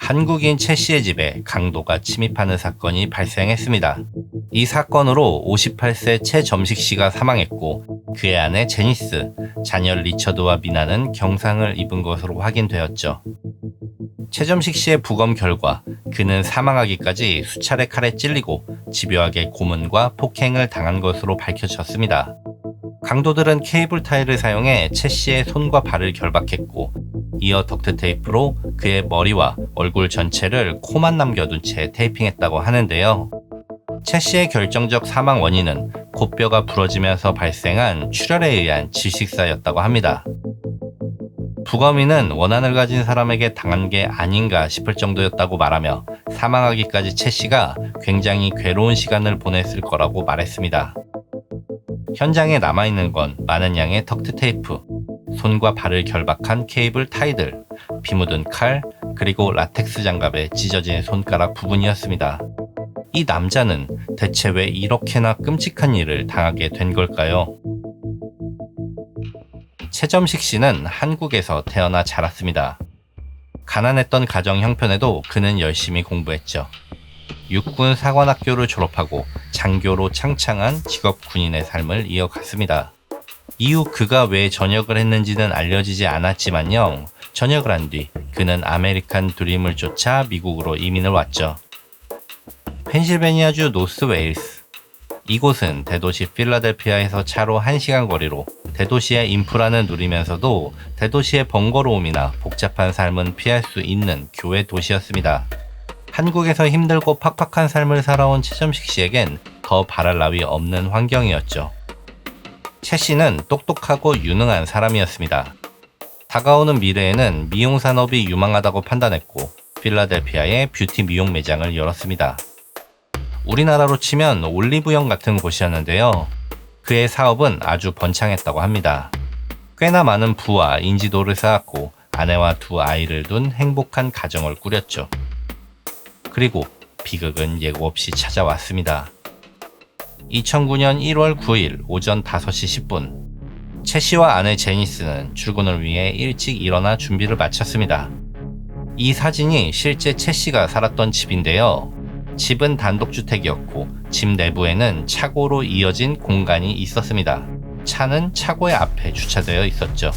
한국인 최 씨의 집에 강도가 침입하는 사건이 발생했습니다. 이 사건으로 58세 최점식 씨가 사망했고 그의 아내 제니스, 자녀 리처드와 미나는 경상을 입은 것으로 확인되었죠. 최점식 씨의 부검 결과 그는 사망하기까지 수차례 칼에 찔리고 집요하게 고문과 폭행을 당한 것으로 밝혀졌습니다. 강도들은 케이블 타일을 사용해 최 씨의 손과 발을 결박했고 이어 덕트 테이프로 그의 머리와 얼굴 전체를 코만 남겨둔 채 테이핑했다고 하는데요. 최 씨의 결정적 사망 원인은 콧뼈가 부러지면서 발생한 출혈에 의한 질식사였다고 합니다. 부검인은 원한을 가진 사람에게 당한 게 아닌가 싶을 정도였다고 말하며 사망하기까지 최 씨가 굉장히 괴로운 시간을 보냈을 거라고 말했습니다. 현장에 남아있는 건 많은 양의 덕트 테이프, 손과 발을 결박한 케이블 타이들, 피 묻은 칼, 그리고 라텍스 장갑에 찢어진 손가락 부분이었습니다. 이 남자는 대체 왜 이렇게나 끔찍한 일을 당하게 된 걸까요? 최점식 씨는 한국에서 태어나 자랐습니다. 가난했던 가정 형편에도 그는 열심히 공부했죠. 육군 사관학교를 졸업하고 장교로 창창한 직업 군인의 삶을 이어갔습니다. 이후 그가 왜 전역을 했는지는 알려지지 않았지만요. 전역을 한 뒤 그는 아메리칸 드림을 쫓아 미국으로 이민을 왔죠. 펜실베니아주 노스 웨일스. 이곳은 대도시 필라델피아에서 차로 1시간 거리로 대도시의 인프라는 누리면서도 대도시의 번거로움이나 복잡한 삶은 피할 수 있는 교외 도시였습니다. 한국에서 힘들고 팍팍한 삶을 살아온 최점식 씨에겐 더 바랄 나위 없는 환경이었죠. 최 씨는 똑똑하고 유능한 사람이었습니다. 다가오는 미래에는 미용 산업이 유망하다고 판단했고 필라델피아에 뷰티 미용 매장을 열었습니다. 우리나라로 치면 올리브영 같은 곳이었는데요. 그의 사업은 아주 번창했다고 합니다. 꽤나 많은 부와 인지도를 쌓았고 아내와 2 아이를 둔 행복한 가정을 꾸렸죠. 그리고 비극은 예고 없이 찾아왔습니다. 2009년 1월 9일 오전 5시 10분 최 씨와 아내 제니스는 출근을 위해 일찍 일어나 준비를 마쳤습니다. 이 사진이 실제 최 씨가 살았던 집인데요. 집은 단독주택이었고 집 내부에는 차고로 이어진 공간이 있었습니다. 차는 차고의 앞에 주차되어 있었죠.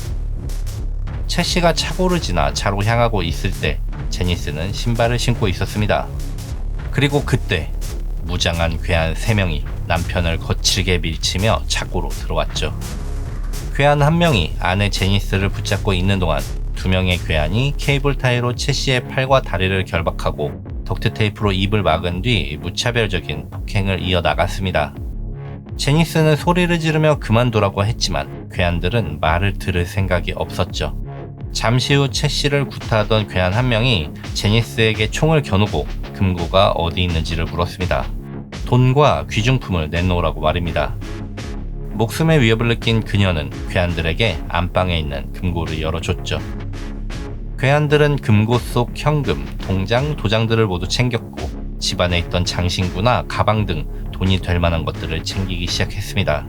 최 씨가 차고를 지나 차로 향하고 있을 때 제니스는 신발을 신고 있었습니다. 그리고 그때 무장한 괴한 3명이 남편을 거칠게 밀치며 차고로 들어왔죠. 괴한 1명이 아내 제니스를 붙잡고 있는 동안 2명의 괴한이 케이블 타이로 최 씨의 팔과 다리를 결박하고 덕트 테이프로 입을 막은 뒤 무차별적인 폭행을 이어나갔습니다. 제니스는 소리를 지르며 그만두라고 했지만 괴한들은 말을 들을 생각이 없었죠. 잠시 후 최 씨를 구타하던 괴한 1명이 제니스에게 총을 겨누고 금고가 어디 있는지를 물었습니다. 돈과 귀중품을 내놓으라고 말입니다. 목숨의 위협을 느낀 그녀는 괴한들에게 안방에 있는 금고를 열어줬죠. 괴한들은 금고 속 현금, 통장, 도장들을 모두 챙겼고 집안에 있던 장신구나 가방 등 돈이 될 만한 것들을 챙기기 시작했습니다.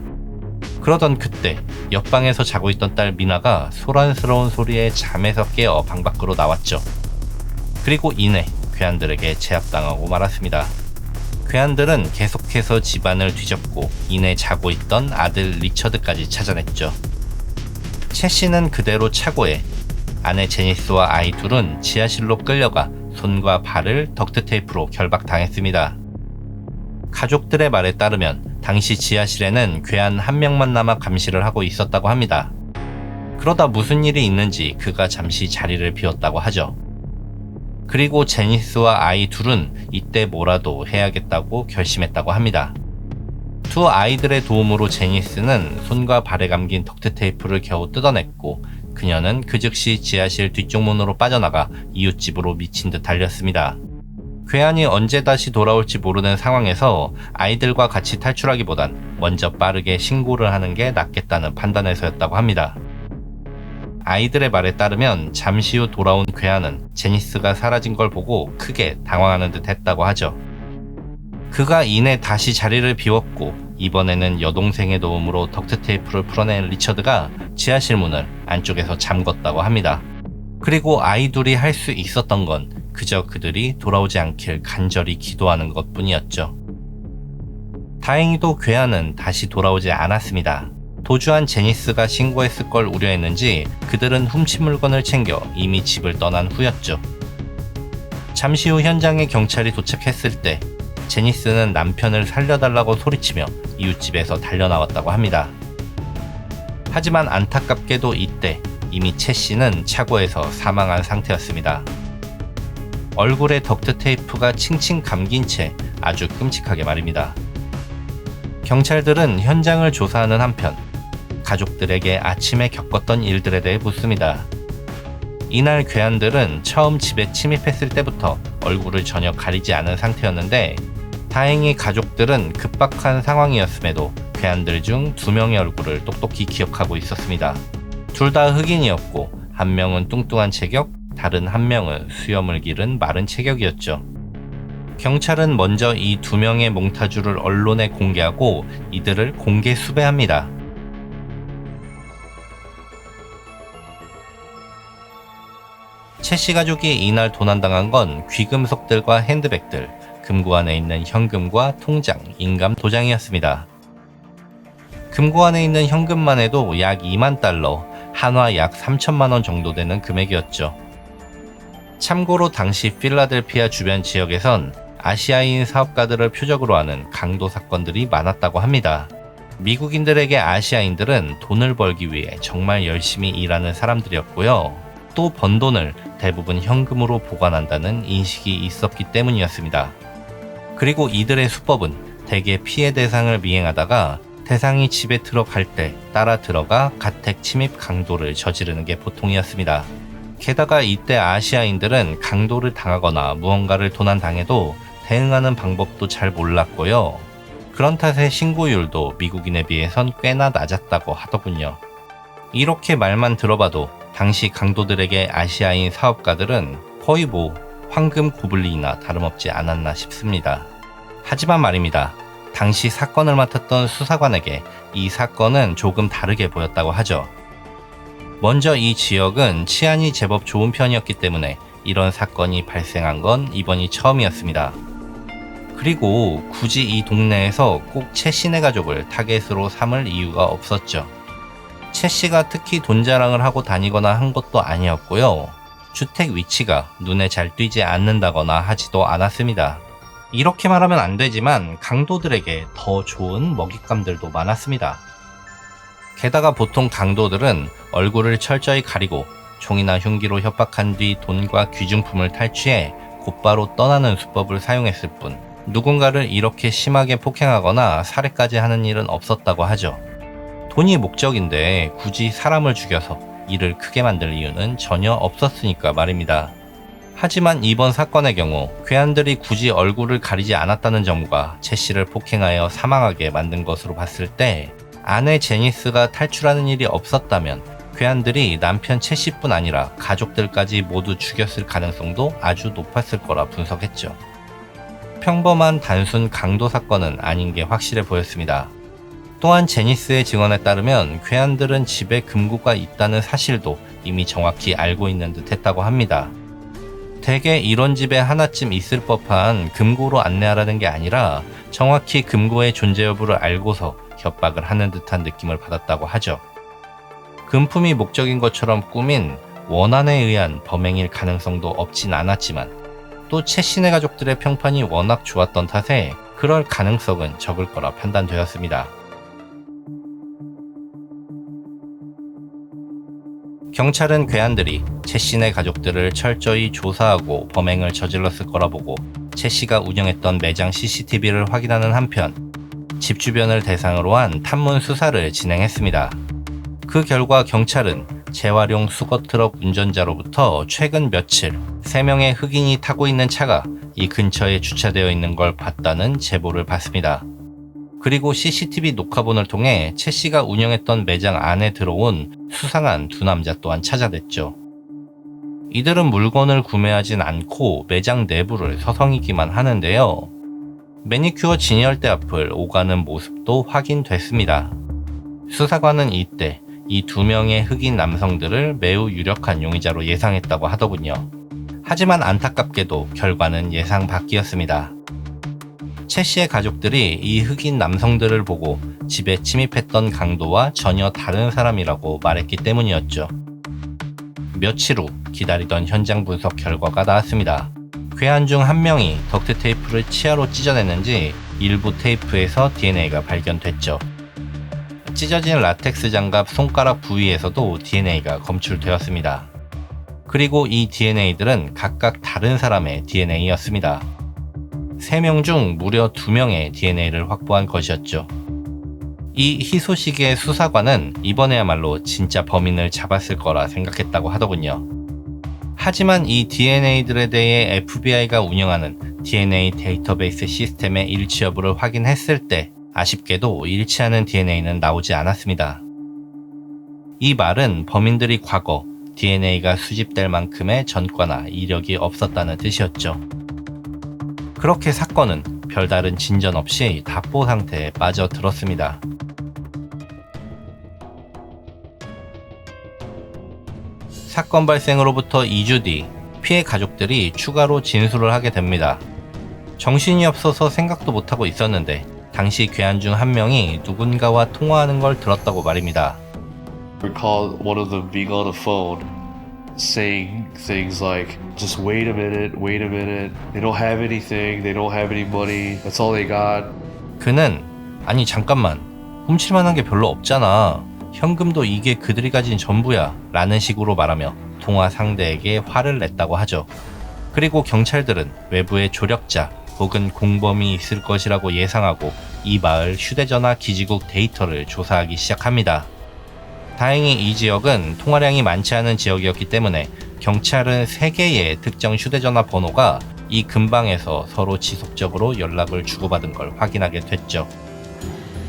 그러던 그때 옆방에서 자고 있던 딸 미나가 소란스러운 소리에 잠에서 깨어 방 밖으로 나왔죠. 그리고 이내 괴한들에게 제압당하고 말았습니다. 괴한들은 계속해서 집안을 뒤졌고 이내 자고 있던 아들 리처드까지 찾아냈죠. 최 씨는 그대로 차고에, 아내 제니스와 아이 둘은 지하실로 끌려가 손과 발을 덕트 테이프로 결박당했습니다. 가족들의 말에 따르면 당시 지하실에는 괴한 1명만 남아 감시를 하고 있었다고 합니다. 그러다 무슨 일이 있는지 그가 잠시 자리를 비웠다고 하죠. 그리고 제니스와 아이 둘은 이때 뭐라도 해야겠다고 결심했다고 합니다. 2 아이들의 도움으로 제니스는 손과 발에 감긴 덕트 테이프를 겨우 뜯어냈고 그녀는 그 즉시 지하실 뒤쪽 문으로 빠져나가 이웃집으로 미친 듯 달렸습니다. 괴한이 언제 다시 돌아올지 모르는 상황에서 아이들과 같이 탈출하기보단 먼저 빠르게 신고를 하는 게 낫겠다는 판단에서였다고 합니다. 아이들의 말에 따르면 잠시 후 돌아온 괴한은 제니스가 사라진 걸 보고 크게 당황하는 듯 했다고 하죠. 그가 이내 다시 자리를 비웠고 이번에는 여동생의 도움으로 덕트 테이프를 풀어낸 리처드가 지하실 문을 안쪽에서 잠궜다고 합니다. 그리고 아이 둘이 할 수 있었던 건 그저 그들이 돌아오지 않길 간절히 기도하는 것뿐이었죠. 다행히도 괴한은 다시 돌아오지 않았습니다. 도주한 제니스가 신고했을 걸 우려했는지 그들은 훔친 물건을 챙겨 이미 집을 떠난 후였죠. 잠시 후 현장에 경찰이 도착했을 때 제니스는 남편을 살려달라고 소리치며 이웃집에서 달려나왔다고 합니다. 하지만 안타깝게도 이때 이미 채 씨는 차고에서 사망한 상태였습니다. 얼굴에 덕트 테이프가 칭칭 감긴 채 아주 끔찍하게 말입니다. 경찰들은 현장을 조사하는 한편 가족들에게 아침에 겪었던 일들에 대해 묻습니다. 이날 괴한들은 처음 집에 침입했을 때부터 얼굴을 전혀 가리지 않은 상태였는데 다행히 가족들은 급박한 상황이었음에도 괴한들 중 2명의 얼굴을 똑똑히 기억하고 있었습니다. 둘 다 흑인이었고 한 명은 뚱뚱한 체격, 다른 한 명은 수염을 기른 마른 체격이었죠. 경찰은 먼저 이 2명의 몽타주를 언론에 공개하고 이들을 공개 수배합니다. 채 씨 가족이 이날 도난당한 건 귀금속들과 핸드백들, 금고 안에 있는 현금과 통장, 인감 도장이었습니다. 금고 안에 있는 현금만 해도 약 2만 달러, 한화 약 3천만 원 정도 되는 금액이었죠. 참고로 당시 필라델피아 주변 지역에선 아시아인 사업가들을 표적으로 하는 강도 사건들이 많았다고 합니다. 미국인들에게 아시아인들은 돈을 벌기 위해 정말 열심히 일하는 사람들이었고요. 또 번 돈을 대부분 현금으로 보관한다는 인식이 있었기 때문이었습니다. 그리고 이들의 수법은 대개 피해 대상을 미행하다가 대상이 집에 들어갈 때 따라 들어가 가택 침입 강도를 저지르는 게 보통이었습니다. 게다가 이때 아시아인들은 강도를 당하거나 무언가를 도난당해도 대응하는 방법도 잘 몰랐고요. 그런 탓에 신고율도 미국인에 비해선 꽤나 낮았다고 하더군요. 이렇게 말만 들어봐도 당시 강도들에게 아시아인 사업가들은 거의 황금 고블린이나 다름없지 않았나 싶습니다. 하지만 말입니다. 당시 사건을 맡았던 수사관에게 이 사건은 조금 다르게 보였다고 하죠. 먼저 이 지역은 치안이 제법 좋은 편이었기 때문에 이런 사건이 발생한 건 이번이 처음이었습니다. 그리고 굳이 이 동네에서 꼭 채 씨네 가족을 타겟으로 삼을 이유가 없었죠. 채 씨가 특히 돈 자랑을 하고 다니거나 한 것도 아니었고요. 주택 위치가 눈에 잘 띄지 않는다거나 하지도 않았습니다. 이렇게 말하면 안 되지만 강도들에게 더 좋은 먹잇감들도 많았습니다. 게다가 보통 강도들은 얼굴을 철저히 가리고 총이나 흉기로 협박한 뒤 돈과 귀중품을 탈취해 곧바로 떠나는 수법을 사용했을 뿐 누군가를 이렇게 심하게 폭행하거나 살해까지 하는 일은 없었다고 하죠. 돈이 목적인데 굳이 사람을 죽여서 일을 크게 만들 이유는 전혀 없었으니까 말입니다. 하지만 이번 사건의 경우 괴한들이 굳이 얼굴을 가리지 않았다는 점과 채 씨를 폭행하여 사망하게 만든 것으로 봤을 때 아내 제니스가 탈출하는 일이 없었다면 괴한들이 남편 채 씨뿐 아니라 가족들까지 모두 죽였을 가능성도 아주 높았을 거라 분석했죠. 평범한 단순 강도 사건은 아닌 게 확실해 보였습니다. 또한 제니스의 증언에 따르면 괴한들은 집에 금고가 있다는 사실도 이미 정확히 알고 있는 듯 했다고 합니다. 대개 이런 집에 하나쯤 있을 법한 금고로 안내하라는 게 아니라 정확히 금고의 존재 여부를 알고서 협박을 하는 듯한 느낌을 받았다고 하죠. 금품이 목적인 것처럼 꾸민 원한에 의한 범행일 가능성도 없진 않았지만 또 채 씨네 가족들의 평판이 워낙 좋았던 탓에 그럴 가능성은 적을 거라 판단되었습니다. 경찰은 괴한들이 채 씨네 가족들을 철저히 조사하고 범행을 저질렀을 거라 보고 채 씨가 운영했던 매장 CCTV를 확인하는 한편 집 주변을 대상으로 한 탐문 수사를 진행했습니다. 그 결과 경찰은 재활용 수거트럭 운전자로부터 최근 며칠 3명의 흑인이 타고 있는 차가 이 근처에 주차되어 있는 걸 봤다는 제보를 받습니다. 그리고 CCTV 녹화본을 통해 채 씨가 운영했던 매장 안에 들어온 수상한 2남자 또한 찾아냈죠. 이들은 물건을 구매하진 않고 매장 내부를 서성이기만 하는데요. 매니큐어 진열대 앞을 오가는 모습도 확인됐습니다. 수사관은 이때 이 2명의 흑인 남성들을 매우 유력한 용의자로 예상했다고 하더군요. 하지만 안타깝게도 결과는 예상 밖이었습니다. 채 씨의 가족들이 이 흑인 남성들을 보고 집에 침입했던 강도와 전혀 다른 사람이라고 말했기 때문이었죠. 며칠 후 기다리던 현장 분석 결과가 나왔습니다. 괴한 중 한 명이 덕트 테이프를 치아로 찢어냈는지 일부 테이프에서 DNA가 발견됐죠. 찢어진 라텍스 장갑 손가락 부위에서도 DNA가 검출되었습니다. 그리고 이 DNA들은 각각 다른 사람의 DNA였습니다. 3명 중 무려 2명의 DNA를 확보한 것이었죠. 이 희소식의 수사관은 이번에야말로 진짜 범인을 잡았을 거라 생각했다고 하더군요. 하지만 이 DNA들에 대해 FBI가 운영하는 DNA 데이터베이스 시스템의 일치 여부를 확인했을 때 아쉽게도 일치하는 DNA는 나오지 않았습니다. 이 말은 범인들이 과거 DNA가 수집될 만큼의 전과나 이력이 없었다는 뜻이었죠. 그렇게 사건은 별다른 진전 없이 답보 상태에 빠져들었습니다. 사건 발생으로부터 2주 뒤 피해 가족들이 추가로 진술을 하게 됩니다. 정신이 없어서 생각도 못하고 있었는데 당시 괴한 중 한 명이 누군가와 통화하는 걸 들었다고 말입니다. Recall one of them being on the phone saying things like, just wait a minute, they don't have anything, they don't have any money, that's all they got. 그는 아니 잠깐만, 훔칠 만한 게 별로 없잖아, 현금도 이게 그들이 가진 전부야 라는 식으로 말하며 통화 상대에게 화를 냈다고 하죠. 그리고 경찰들은 외부에 조력자 혹은 공범이 있을 것이라고 예상하고 이 마을 휴대전화 기지국 데이터를 조사하기 시작합니다. 다행히 이 지역은 통화량이 많지 않은 지역이었기 때문에 경찰은 3개의 특정 휴대전화 번호가 이 근방에서 서로 지속적으로 연락을 주고받은 걸 확인하게 됐죠.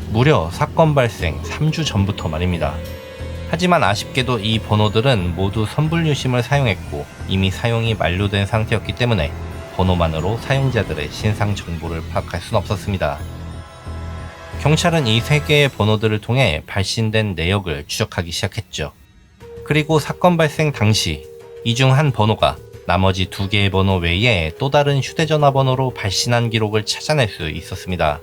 무려 사건 발생 3주 전부터 말입니다. 하지만 아쉽게도 이 번호들은 모두 선불유심을 사용했고 이미 사용이 만료된 상태였기 때문에 번호만으로 사용자들의 신상 정보를 파악할 순 없었습니다. 경찰은 이 3개의 번호들을 통해 발신된 내역을 추적하기 시작했죠. 그리고 사건 발생 당시 이 중 한 번호가 나머지 2개의 번호 외에 또 다른 휴대전화 번호로 발신한 기록을 찾아낼 수 있었습니다.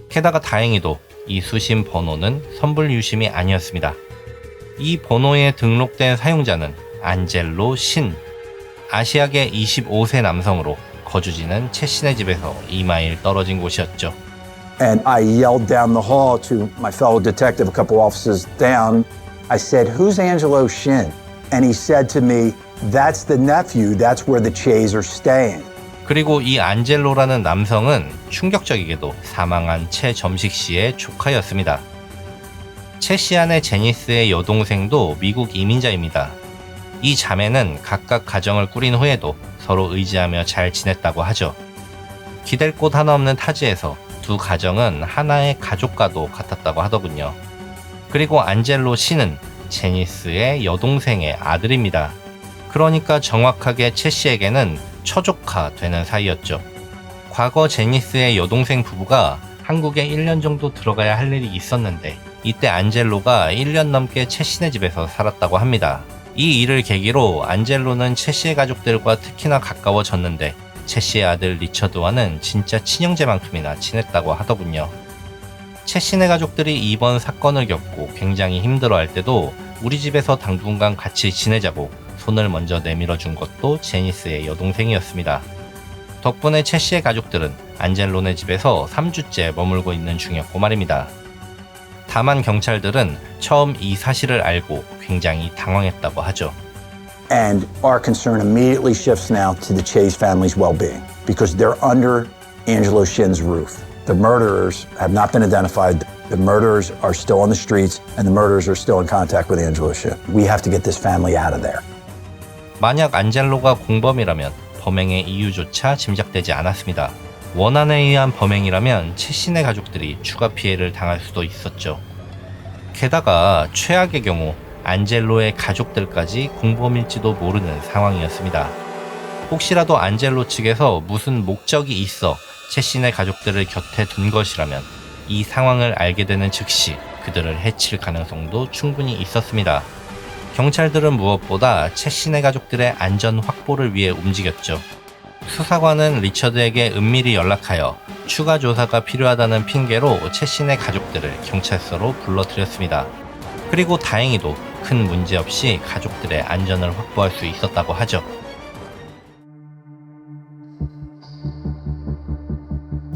게다가 다행히도 이 수신 번호는 선불유심이 아니었습니다. 이 번호에 등록된 사용자는 안젤로 신, 아시아계 25세 남성으로 거주지는 채 씨네 집에서 2마일 떨어진 곳이었죠. And I yelled down the hall to my fellow detective, a couple offices down. I said, "Who's Angelo Shin?" And he said to me, "That's the nephew. That's where the Chays are staying." 그리고 이 안젤로라는 남성은 충격적이게도 사망한 채 점식 씨의 조카였습니다. 채 씨 아내 제니스의 여동생도 미국 이민자입니다. 이 자매는 각각 가정을 꾸린 후에도 서로 의지하며 잘 지냈다고 하죠. 기댈 곳 하나 없는 타지에서 두 가정은 하나의 가족과도 같았다고 하더군요. 그리고 안젤로 씨는 제니스의 여동생의 아들입니다. 그러니까 정확하게 채 씨에게는 처조카 되는 사이였죠. 과거 제니스의 여동생 부부가 한국에 1년 정도 들어가야 할 일이 있었는데 이때 안젤로가 1년 넘게 채 씨네 집에서 살았다고 합니다. 이 일을 계기로 안젤로는 채 씨의 가족들과 특히나 가까워졌는데 채 씨의 아들 리처드와는 진짜 친형제만큼이나 친했다고 하더군요. 채 씨네 가족들이 이번 사건을 겪고 굉장히 힘들어할 때도 우리 집에서 당분간 같이 지내자고 손을 먼저 내밀어 준 것도 제니스의 여동생이었습니다. 덕분에 채 씨의 가족들은 안젤로네 집에서 3주째 머물고 있는 중이었고 말입니다. 다만 경찰들은 처음 이 사실을 알고 굉장히 당황했다고 하죠. And our concern immediately shifts now to the Chase family's well-being because they're under Angelo Shin's roof. The murderers have not been identified. The murderers are still on the streets and the murderers are still in contact with Angelo Shin. We have to get this family out of there. 만약 안젤로가 공범이라면 범행의 이유조차 짐작되지 않았습니다. 원한에 의한 범행이라면 채 씨네 가족들이 추가 피해를 당할 수도 있었죠. 게다가 최악의 경우 안젤로의 가족들까지 공범일지도 모르는 상황이었습니다. 혹시라도 안젤로 측에서 무슨 목적이 있어 채 씨네 가족들을 곁에 둔 것이라면 이 상황을 알게 되는 즉시 그들을 해칠 가능성도 충분히 있었습니다. 경찰들은 무엇보다 채신의 가족들의 안전 확보를 위해 움직였죠. 수사관은 리처드에게 은밀히 연락하여 추가 조사가 필요하다는 핑계로 채신의 가족들을 경찰서로 불러들였습니다. 그리고 다행히도 큰 문제 없이 가족들의 안전을 확보할 수 있었다고 하죠.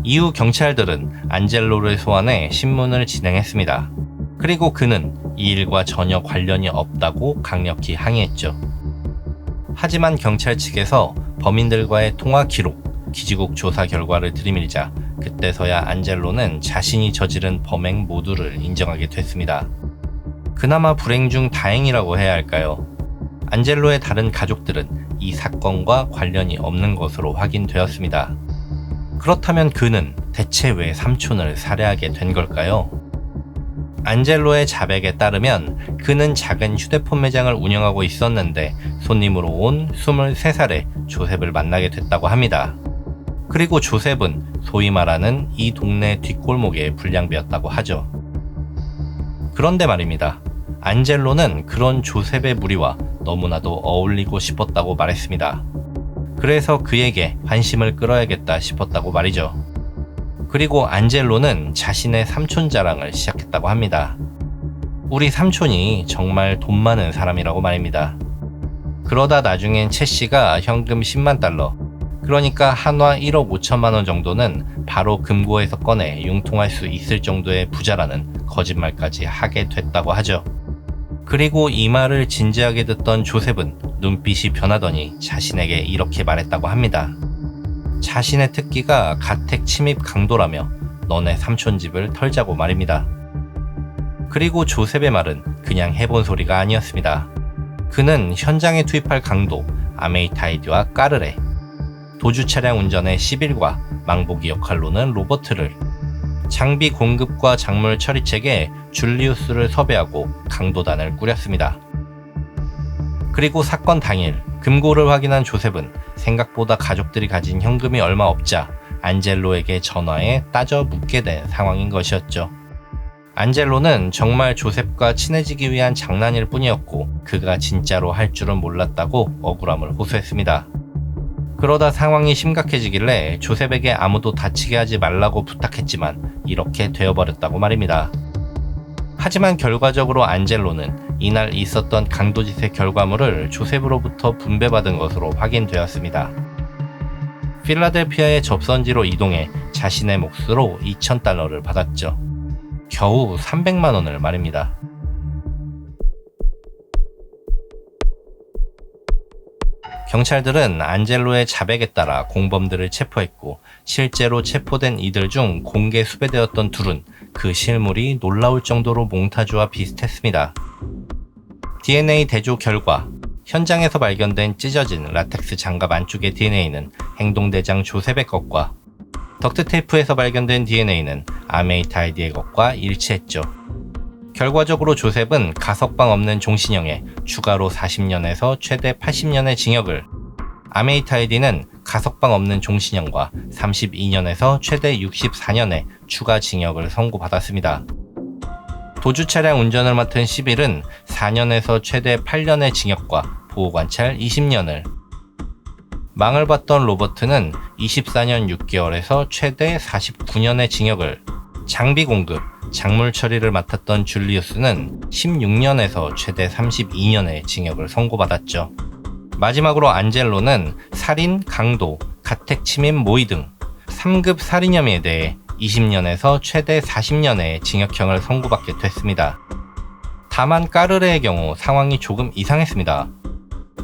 이후 경찰들은 안젤로를 소환해 신문을 진행했습니다. 그리고 그는 이 일과 전혀 관련이 없다고 강력히 항의했죠. 하지만 경찰 측에서 범인들과의 통화 기록, 기지국 조사 결과를 들이밀자 그때서야 안젤로는 자신이 저지른 범행 모두를 인정하게 됐습니다. 그나마 불행 중 다행이라고 해야 할까요? 안젤로의 다른 가족들은 이 사건과 관련이 없는 것으로 확인되었습니다. 그렇다면 그는 대체 왜 삼촌을 살해하게 된 걸까요? 안젤로의 자백에 따르면 그는 작은 휴대폰 매장을 운영하고 있었는데 손님으로 온 23살의 조셉을 만나게 됐다고 합니다. 그리고 조셉은 소위 말하는 이 동네 뒷골목의 불량배였다고 하죠. 그런데 말입니다. 안젤로는 그런 조셉의 무리와 너무나도 어울리고 싶었다고 말했습니다. 그래서 그에게 관심을 끌어야겠다 싶었다고 말이죠. 그리고 안젤로는 자신의 삼촌 자랑을 시작했다고 합니다. 우리 삼촌이 정말 돈 많은 사람이라고 말입니다. 그러다 나중엔 채 씨가 현금 10만 달러, 그러니까 한화 1억 5천만 원 정도는 바로 금고에서 꺼내 융통할 수 있을 정도의 부자라는 거짓말까지 하게 됐다고 하죠. 그리고 이 말을 진지하게 듣던 조셉은 눈빛이 변하더니 자신에게 이렇게 말했다고 합니다. 자신의 특기가 가택 침입 강도라며 너네 삼촌 집을 털자고 말입니다. 그리고 조셉의 말은 그냥 해본 소리가 아니었습니다. 그는 현장에 투입할 강도 아메이타이드와 까르레, 도주 차량 운전의 시빌과 망보기 역할로는 로버트를, 장비 공급과 작물 처리책에 줄리우스를 섭외하고 강도단을 꾸렸습니다. 그리고 사건 당일 금고를 확인한 조셉은 생각보다 가족들이 가진 현금이 얼마 없자 안젤로에게 전화해 따져 묻게 된 상황인 것이었죠. 안젤로는 정말 조셉과 친해지기 위한 장난일 뿐이었고 그가 진짜로 할 줄은 몰랐다고 억울함을 호소했습니다. 그러다 상황이 심각해지길래 조셉에게 아무도 다치게 하지 말라고 부탁했지만 이렇게 되어버렸다고 말입니다. 하지만 결과적으로 안젤로는 이날 있었던 강도짓의 결과물을 조셉으로부터 분배받은 것으로 확인되었습니다. 필라델피아의 접선지로 이동해 자신의 몫으로 2,000달러를 받았죠. 겨우 300만 원을 말입니다. 경찰들은 안젤로의 자백에 따라 공범들을 체포했고 실제로 체포된 이들 중 공개 수배되었던 둘은 그 실물이 놀라울 정도로 몽타주와 비슷했습니다. DNA 대조 결과 현장에서 발견된 찢어진 라텍스 장갑 안쪽의 DNA는 행동대장 조셉의 것과 덕트테이프에서 발견된 DNA는 아메이타이드의 것과 일치했죠. 결과적으로 조셉은 가석방 없는 종신형에 추가로 40년에서 최대 80년의 징역을, 아메이타이드는 가석방 없는 종신형과 32년에서 최대 64년의 추가 징역을 선고받았습니다. 도주 차량 운전을 맡은 시빌은 4년에서 최대 8년의 징역과 보호관찰 20년을, 망을 봤던 로버트는 24년 6개월에서 최대 49년의 징역을, 장비 공급, 작물 처리를 맡았던 줄리우스는 16년에서 최대 32년의 징역을 선고받았죠. 마지막으로 안젤로는 살인, 강도, 가택 침입, 모의 등 3급 살인 혐의에 대해 20년에서 최대 40년의 징역형을 선고받게 됐습니다. 다만 까르레의 경우 상황이 조금 이상했습니다.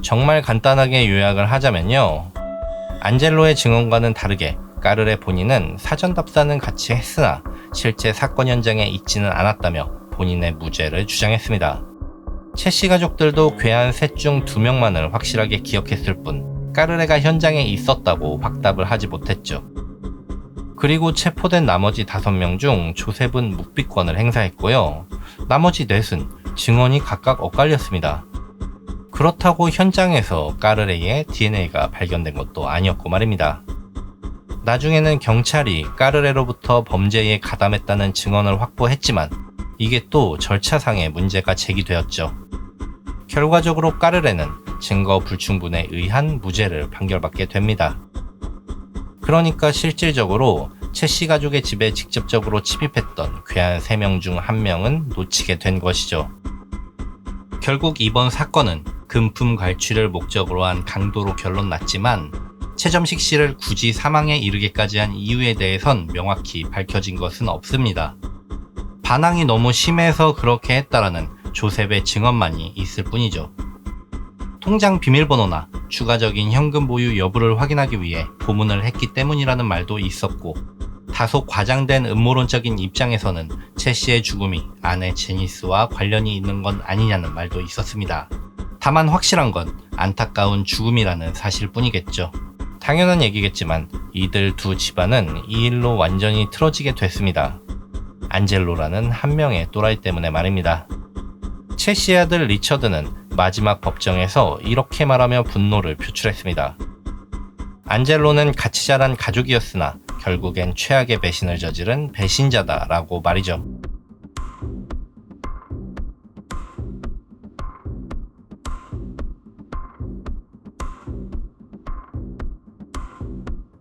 정말 간단하게 요약을 하자면요. 안젤로의 증언과는 다르게 까르레 본인은 사전 답사는 같이 했으나 실제 사건 현장에 있지는 않았다며 본인의 무죄를 주장했습니다. 채 씨 가족들도 괴한 셋 중 2명만을 확실하게 기억했을 뿐 까르레가 현장에 있었다고 확답을 하지 못했죠. 그리고 체포된 나머지 5명 중 조셉은 묵비권을 행사했고요. 나머지 4은 증언이 각각 엇갈렸습니다. 그렇다고 현장에서 까르레의 DNA가 발견된 것도 아니었고 말입니다. 나중에는 경찰이 까르레로부터 범죄에 가담했다는 증언을 확보했지만 이게 또 절차상의 문제가 제기되었죠. 결과적으로 까르레는 증거 불충분에 의한 무죄를 판결받게 됩니다. 그러니까 실질적으로 채씨 가족의 집에 직접적으로 침입했던 괴한 3명 중 1명은 놓치게 된 것이죠. 결국 이번 사건은 금품 갈취를 목적으로 한 강도로 결론 났지만 최점식 씨를 굳이 사망에 이르게까지 한 이유에 대해선 명확히 밝혀진 것은 없습니다. 반항이 너무 심해서 그렇게 했다라는 조셉의 증언만이 있을 뿐이죠. 통장 비밀번호나 추가적인 현금 보유 여부를 확인하기 위해 고문을 했기 때문이라는 말도 있었고, 다소 과장된 음모론적인 입장에서는 채 씨의 죽음이 아내 제니스와 관련이 있는 건 아니냐는 말도 있었습니다. 다만 확실한 건 안타까운 죽음이라는 사실뿐이겠죠. 당연한 얘기겠지만 이들 두 집안은 이 일로 완전히 틀어지게 됐습니다. 안젤로라는 한 명의 또라이 때문에 말입니다. 채 씨의 아들 리처드는 마지막 법정에서 이렇게 말하며 분노를 표출했습니다. 안젤로는 같이 자란 가족이었으나 결국엔 최악의 배신을 저지른 배신자다라고 말이죠.